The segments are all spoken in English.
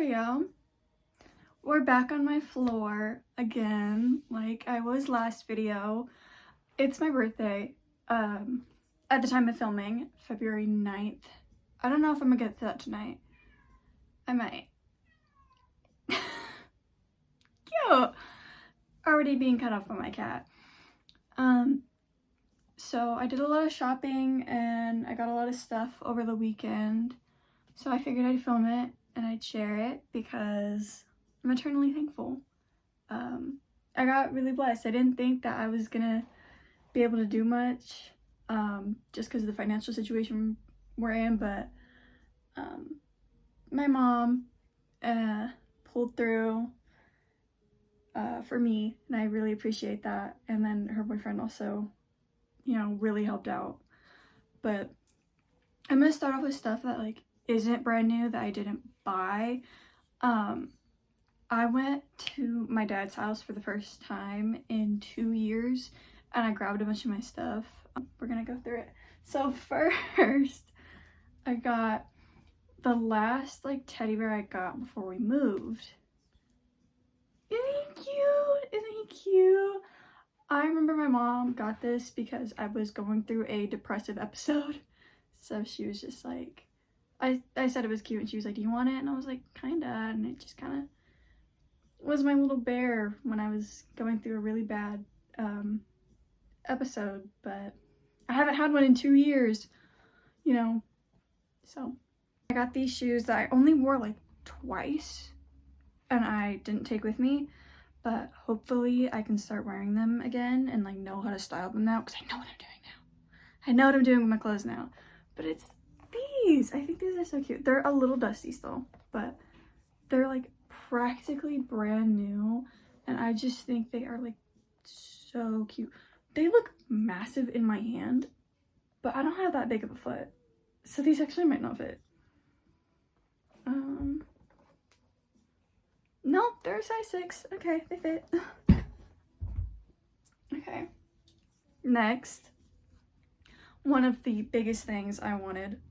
we go. We're back on my floor again, like I was last video. It's my birthday, at the time of filming, February 9th. I don't know if I'm gonna get to that tonight. I might. Cute! Already being cut off by my cat. So I did a lot of shopping and I got a lot of stuff over the weekend. So I figured I'd film it and I'd share it because I'm eternally thankful. I got really blessed. I didn't think that I was gonna be able to do much just because of the financial situation we're in, but my mom pulled through for me, and I really appreciate that. And then her boyfriend also, you know, really helped out. But I'm gonna start off with stuff that like isn't brand new that I didn't buy. I went to my dad's house for the first time in 2 years and I grabbed a bunch of my stuff. We're gonna go through it. So first, I got the last like teddy bear I got before we moved. Isn't he cute? Isn't he cute? I remember my mom got this because I was going through a depressive episode. So she was just like, I said it was cute and she was like, do you want it? And I was like, kinda. And it just kind of was my little bear when I was going through a really bad episode. But I haven't had one in 2 years, you know. So I got these shoes that I only wore like twice and I didn't take with me. But hopefully I can start wearing them again and like know how to style them now because I know what I'm doing now. I know what I'm doing with my clothes now. But it's these. I think these are so cute. They're a little dusty still, but they're like practically brand new. And I just think they are like so cute. They look massive in my hand, but I don't have that big of a foot. So these actually might not fit. No, they're a size 6. Okay, they fit. Okay. Next, one of the biggest things I wanted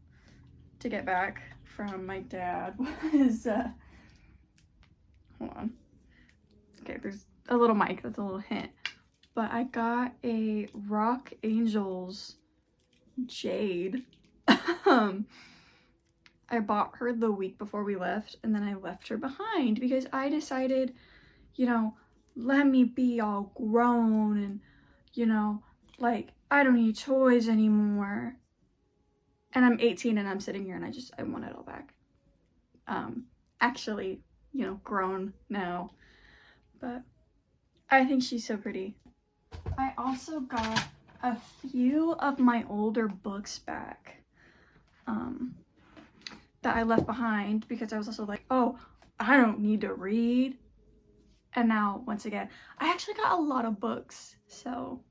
to get back from my dad was, hold on. Okay, there's a little mic, that's a little hint. But I got a Rock Angels jade. I bought her the week before we left, and then I left her behind because I decided, you know, let me be all grown and, you know, like, I don't need toys anymore. And I'm 18 and I'm sitting here and I want it all back. Actually, you know, grown now. But I think she's so pretty. I also got a few of my older books back. That I left behind because I was also like, oh, I don't need to read. And now, once again, I actually got a lot of books, so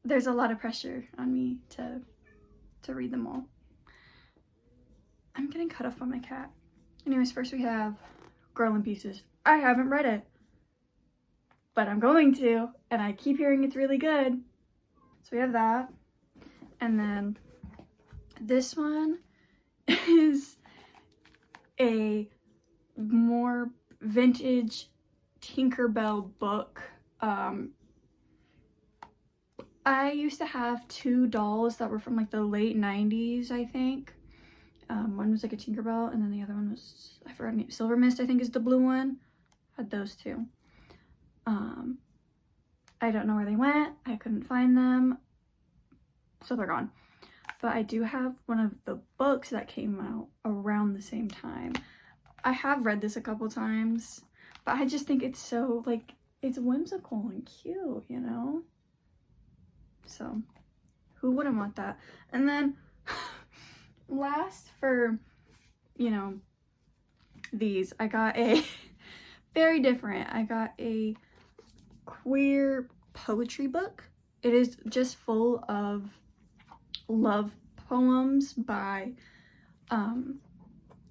there's a lot of pressure on me to read them all. I'm getting cut off by my cat. Anyways, first we have Girl in Pieces. I haven't read it, but I'm going to, and I keep hearing it's really good. So we have that. And then this one is a more vintage Tinkerbell book. I used to have 2 dolls that were from like the late 90s, I think. One was like a Tinkerbell and then the other one was, I forgot her name, Silver Mist, I think is the blue one. Had those 2. I don't know where they went. I couldn't find them. So they're gone. But I do have one of the books that came out around the same time. I have read this a couple times, but I just think it's so, like, it's whimsical and cute, you know? So, who wouldn't want that? And then, last for, you know, these, I got a, very different, I got a queer poetry book. It is just full of love poems by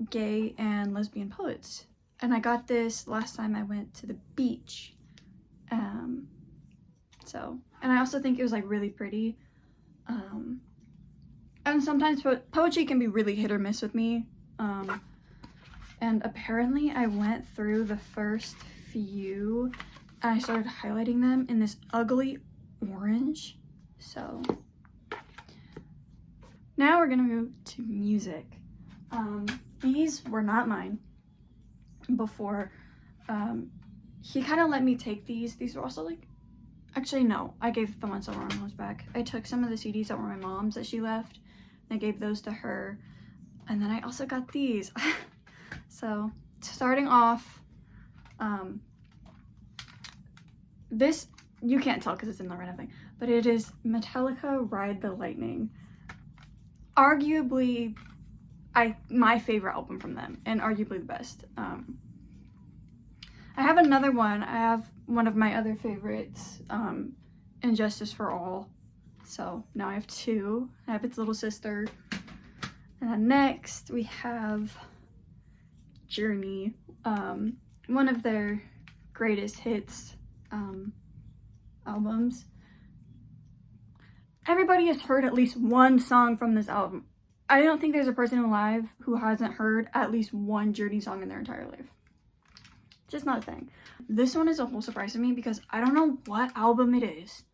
gay and lesbian poets, and I got this last time I went to the beach. And I also think it was like really pretty. And sometimes poetry can be really hit or miss with me. And apparently I went through the first few and I started highlighting them in this ugly orange. So now we're gonna move to music. These were not mine before. He kind of let me take these. These were also like, actually no, I gave the ones that were on mom's back. I took some of the CDs that were my mom's that she left and I gave those to her. And then I also got these. So starting off, this, you can't tell because it's in the random thing, but it is Metallica Ride the Lightning. Arguably my favorite album from them, and arguably the best. I have another one. I have one of my other favorites, And Justice for All. So now I have two. I have its little sister. And then next we have Journey, one of their greatest hits albums. Everybody has heard at least one song from this album. I don't think there's a person alive who hasn't heard at least one Journey song in their entire life. Just not a thing. This one is a whole surprise to me because I don't know what album it is.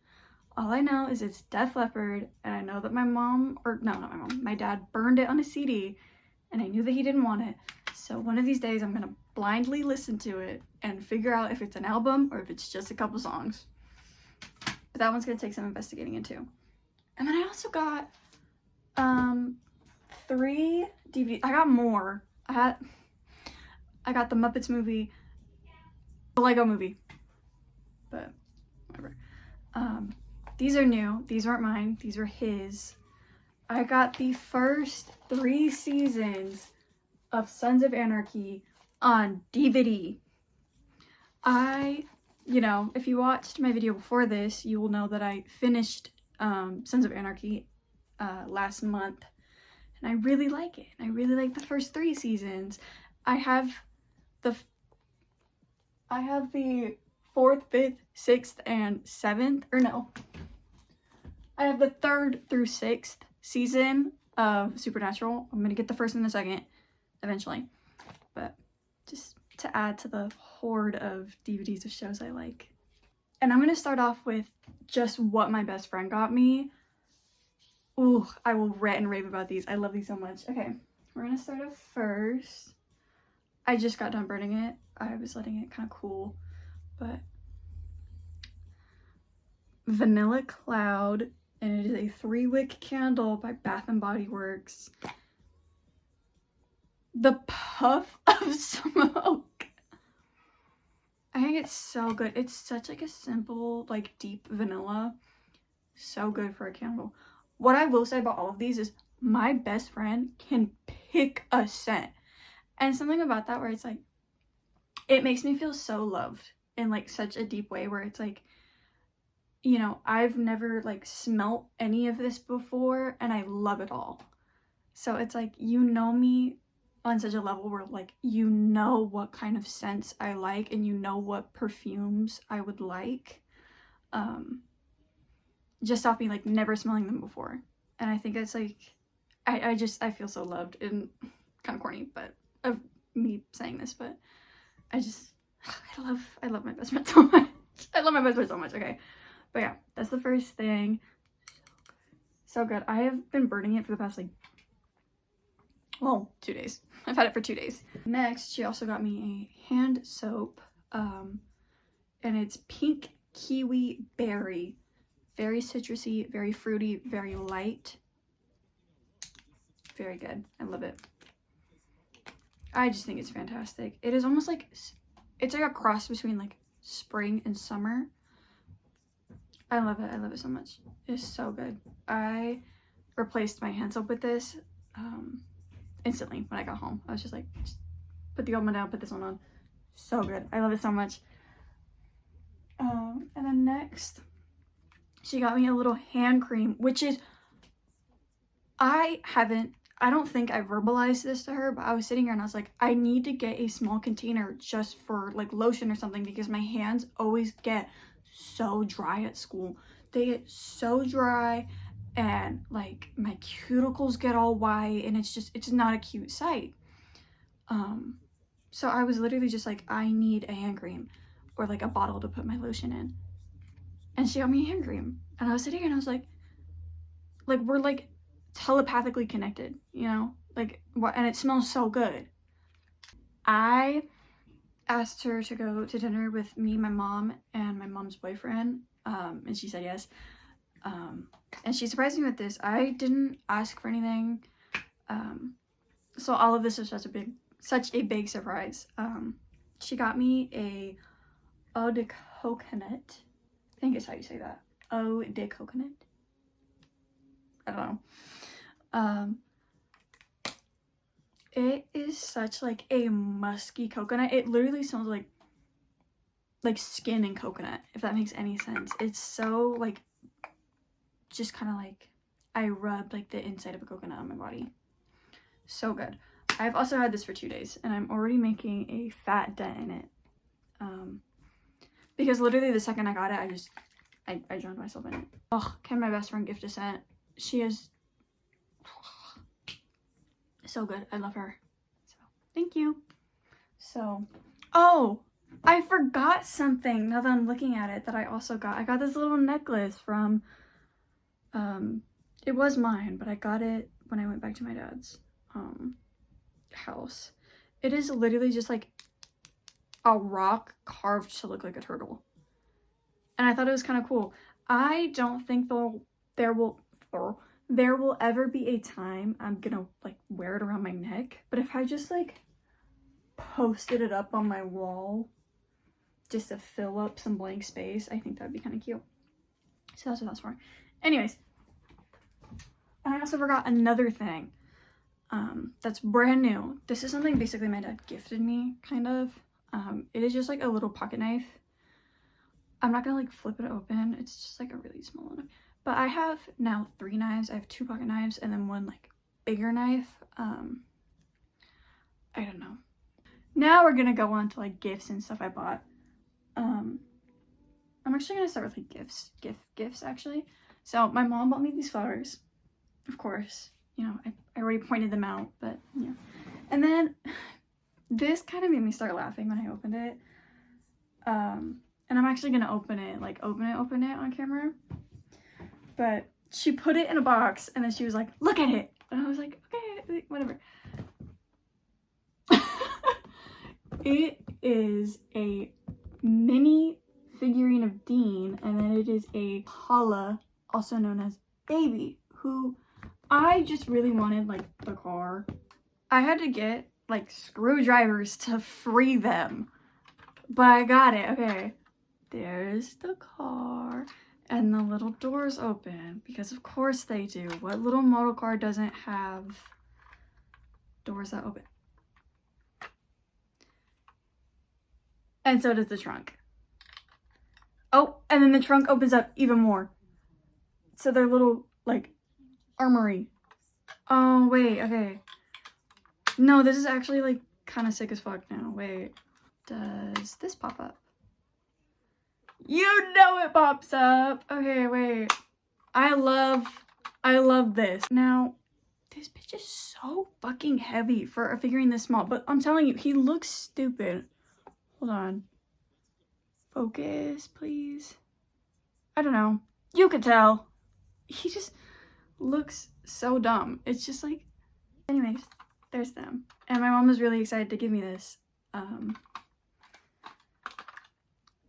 All I know is it's Def Leppard, and I know that my mom, or no, not my mom, my dad burned it on a CD, and I knew that he didn't want it. So one of these days I'm gonna blindly listen to it and figure out if it's an album or if it's just a couple songs. But that one's gonna take some investigating into. And then I also got 3 DVDs. I got more. I got the Muppets movie, the Lego movie, but whatever. These are new. These weren't mine. These were his. I got the first 3 seasons of Sons of Anarchy on DVD. You know, if you watched my video before this, you will know that I finished Sons of Anarchy last month, and I really like it. I really like the first 3 seasons. I have the 4th, 5th, 6th, and 7th, or no. I have the 3rd through 6th season of Supernatural. I'm gonna get the 1st and the 2nd eventually, but just to add to the horde of DVDs of shows I like. And I'm gonna start off with just what my best friend got me. Ooh, I will rant and rave about these. I love these so much. Okay, we're gonna start off first. I just got done burning it. I was letting it kind of cool, but Vanilla Cloud, and it is a 3-wick candle by Bath and Body Works. The puff of smoke. I think it's so good. It's such like a simple, like deep vanilla. So good for a candle. What I will say about all of these is my best friend can pick a scent. And something about that where it's like, it makes me feel so loved in like such a deep way where it's like, you know, I've never like smelt any of this before and I love it all. So it's like, you know me on such a level where like, you know what kind of scents I like and you know what perfumes I would like. Just off me like never smelling them before. And I think it's like, I feel so loved, and kind of corny, but of me saying this, but I love my best friend so much. I love my best friend so much. Okay. But yeah, that's the first thing. So good. I have been burning it for the past like, well, 2 days. I've had it for 2 days. Next, she also got me a hand soap, and it's Pink Kiwi Berry. Very citrusy, very fruity, very light. Very good. I love it. I just think it's fantastic. It is almost like, it's like a cross between like spring and summer. I love it. I love it so much. It's so good. I replaced my hand soap with this instantly when I got home. I was just like, just put the old one down, put this one on. So good. I love it so much. And then next, she got me a little hand cream, which is, I don't think I verbalized this to her, but I was sitting here and I was like, I need to get a small container just for like lotion or something because my hands always get so dry at school. They get so dry and like my cuticles get all white and it's not a cute sight. So I was literally just like, I need a hand cream or like a bottle to put my lotion in. And she got me a hand cream. And I was sitting here and I was like we're like telepathically connected, you know? Like, what? And it smells so good. I asked her to go to dinner with me, my mom, and my mom's boyfriend. And she said yes. And she surprised me with this. I didn't ask for anything. So all of this is such a big surprise. She got me a eau de coconut. I think is how you say that. Eau de coconut. I don't know. It is such like a musky coconut. It literally smells like skin and coconut, if that makes any sense. It's so like just kind of like I rubbed like the inside of a coconut on my body. So good. I've also had this for 2 days and I'm already making a fat dent in it. Because literally the second I got it, I drowned myself in it. Oh, can my best friend gift a scent? She is so good. I love her. So thank you. So, oh, I forgot something now that I'm looking at it that I also got. I got this little necklace from, it was mine, but I got it when I went back to my dad's house. It is literally just like a rock carved to look like a turtle. And I thought it was kind of cool. I don't think there will ever be a time I'm gonna like wear it around my neck, but if I just like posted it up on my wall just to fill up some blank space, I think that'd be kind of cute. So that's what that's for. Anyways, and I also forgot another thing that's brand new. This is something basically my dad gifted me, kind of. It is just like a little pocket knife. I'm not gonna like flip it open. It's just like a really small one. But I have now 3 knives. I have 2 pocket knives and then one like bigger knife. I don't know. Now we're gonna go on to like gifts and stuff I bought. I'm actually gonna start with like gifts actually. So my mom bought me these flowers, of course. You know, I already pointed them out, but yeah. And then this kind of made me start laughing when I opened it. And I'm actually gonna open it on camera. But she put it in a box and then she was like, look at it. And I was like, okay, whatever. It is a mini figurine of Dean, and then it is a Hala, also known as Baby, who I just really wanted like the car. I had to get like screwdrivers to free them, but I got it. Okay, there's the car. And the little doors open, because of course they do. What little model car doesn't have doors that open? And so does the trunk. Oh, and then the trunk opens up even more. So they're little, like, armory. Oh, wait, okay. No, this is actually, like, kind of sick as fuck now. Wait, does this pop up? You know it pops up. Okay, wait. I love this. Now, this bitch is so fucking heavy for a figurine this small, but I'm telling you, he looks stupid. Hold on. Focus, please. I don't know. You could tell. He just looks so dumb. It's just like, anyways, there's them. And my mom was really excited to give me this.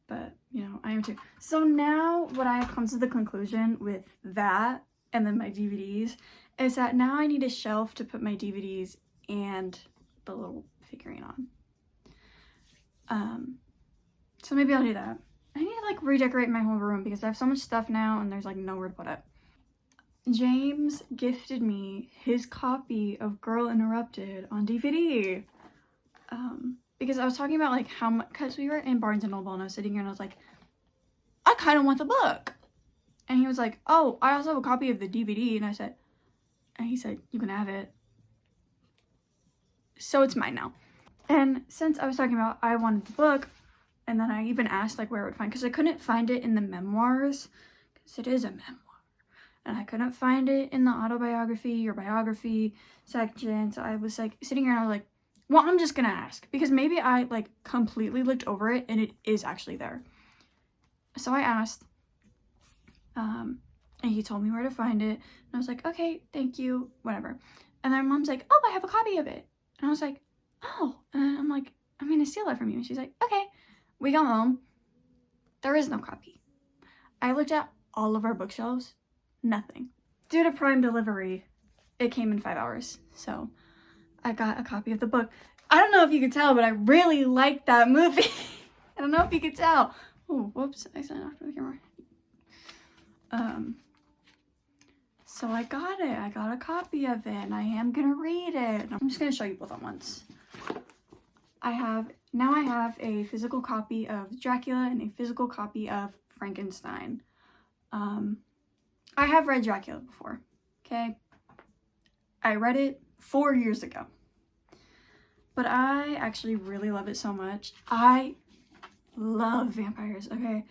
But, you know, I am too. So now what I have come to the conclusion with that and then my DVDs is that now I need a shelf to put my DVDs and the little figurine on. So maybe I'll do that. I need to like redecorate my whole room because I have so much stuff now and there's like nowhere to put it. James gifted me his copy of Girl Interrupted on DVD. Because I was talking about like how much, because we were in Barnes & Noble and I was sitting here and I was like, I kind of want the book. And he was like, oh, I also have a copy of the DVD. And he said, you can have it. So it's mine now. And since I was talking about I wanted the book, and then I even asked like where I would find, because I couldn't find it in the memoirs, because it is a memoir. And I couldn't find it in the autobiography or biography section. So I was like sitting here and I was like, Well, I'm just gonna ask because maybe I like completely looked over it and it is actually there. So I asked, and he told me where to find it, and I was like, okay, thank you, whatever. And then mom's like, oh, I have a copy of it, and I was like, oh, and I'm like, I'm gonna steal that from you. And she's like, okay. We go home. There is no copy. I looked at all of our bookshelves, nothing. Due to Prime delivery, it came in 5 hours, so I got a copy of the book. I don't know if you could tell, but I really liked that movie. I don't know if you could tell. Oh, whoops, I signed off the camera. So I got it. I got a copy of it, and I am gonna read it. I'm just gonna show you both at once. I have a physical copy of Dracula and a physical copy of Frankenstein. I have read Dracula before, okay? I read it 4 years ago. But I actually really love it so much. I love vampires, okay?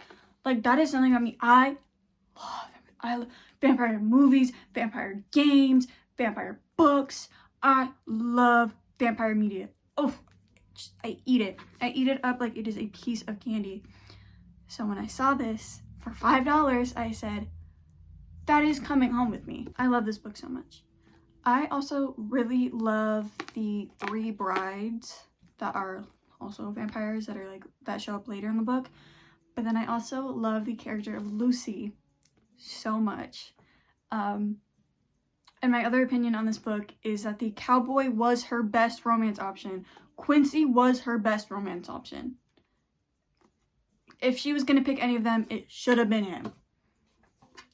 Like, that is something I love vampire movies, vampire games, vampire books. I love vampire media. Oh, I eat it. I eat it up like it is a piece of candy. So when I saw this for $5, I said, that is coming home with me. I love this book so much. I also really love the 3 brides that are also vampires that are like that show up later in the book. But then I also love the character of Lucy so much. And my other opinion on this book is that the cowboy was her best romance option. Quincy was her best romance option. If she was going to pick any of them, it should have been him.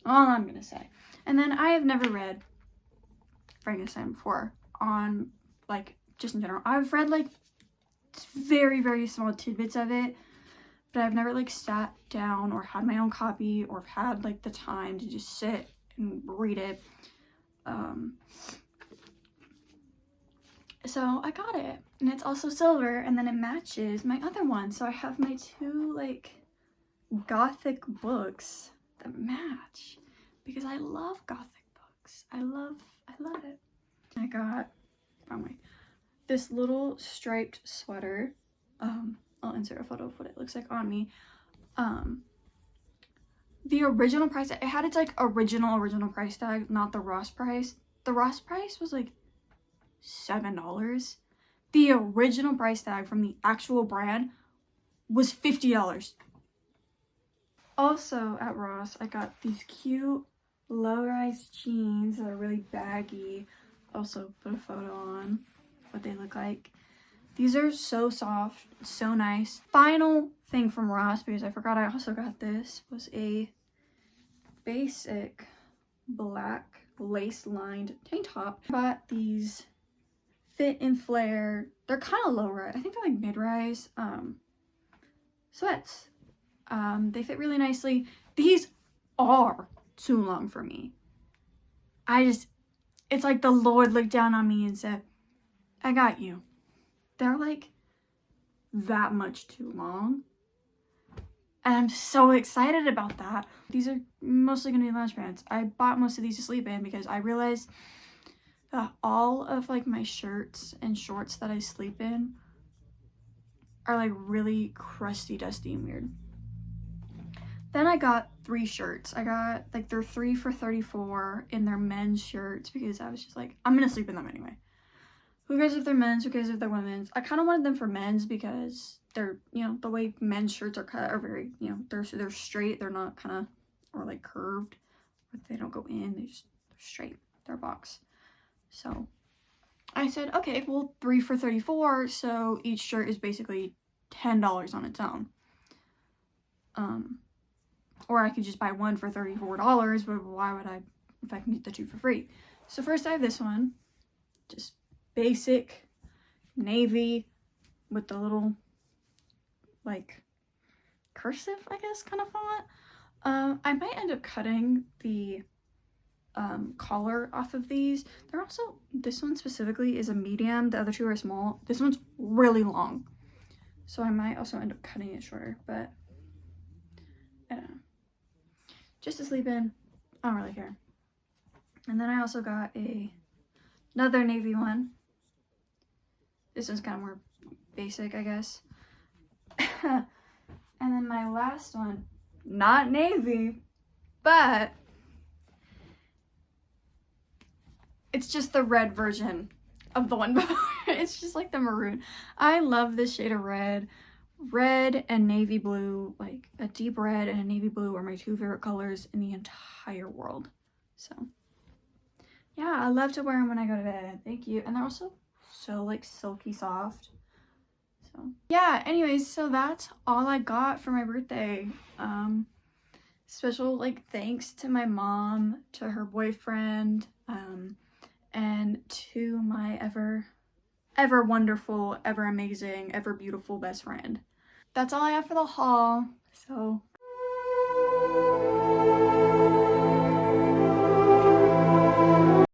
All I'm going to say. And then I have never read Frankenstein before on, like, just in general. I've read, like, very, very small tidbits of it, but I've never, like, sat down or had my own copy or had, like, the time to just sit and read it. So I got it, and it's also silver, and then it matches my other one. So I have my 2, like, gothic books that match because I love gothic books. I love it. I got this little striped sweater. I'll insert a photo of what it looks like on me. The original price, it had its like original price tag, not the Ross price. The Ross price was like $7. The original price tag from the actual brand was $50. Also at Ross, I got these cute low-rise jeans that are really baggy. Also put a photo on what they look like. These are so soft, so nice. Final thing from Ross, because I forgot I also got this, was a basic black lace-lined tank top. I bought these Fit and Flare. They're kind of low-rise. I think they're like mid-rise sweats. They fit really nicely. These are too long for me. It's like the Lord looked down on me and said, I got you. They're like that much too long. And I'm so excited about that. These are mostly gonna be lounge pants. I bought most of these to sleep in because I realized that all of like my shirts and shorts that I sleep in are like really crusty, dusty, and weird. Then I got 3 shirts. I got like they're 3 for $34 in their men's shirts because I was just like, I'm gonna sleep in them anyway. Who cares if they're men's? Who cares if they're women's? I kind of wanted them for men's because they're, you know, the way men's shirts are cut are very, you know, they're straight. They're not kind of, or like curved. But they don't go in. They're straight. They're a box. So I said, okay, well, 3 for $34. So each shirt is basically $10 on its own. Or I could just buy 1 for $34, but why would I if I can get the 2 for free? So first I have this one, just basic navy with the little like cursive, I guess, kind of font. I might end up cutting the collar off of these. They're also, this one specifically is a medium, the other 2 are small. This one's really long, so I might also end up cutting it shorter, but I don't know. Just to sleep in, I don't really care. And then I also got another navy one. This one's kind of more basic, I guess. And then my last one, not navy, but it's just the red version of the one before. It's just like the maroon. I love this shade of red. Red and navy blue, like a deep red and a navy blue are my two favorite colors in the entire world. So yeah, I love to wear them when I go to bed. Thank you. And they're also so like silky soft. So yeah, anyways, so that's all I got for my birthday. Special like thanks to my mom, to her boyfriend, and to my ever wonderful, ever amazing, ever beautiful best friend. That's all I have for the haul. So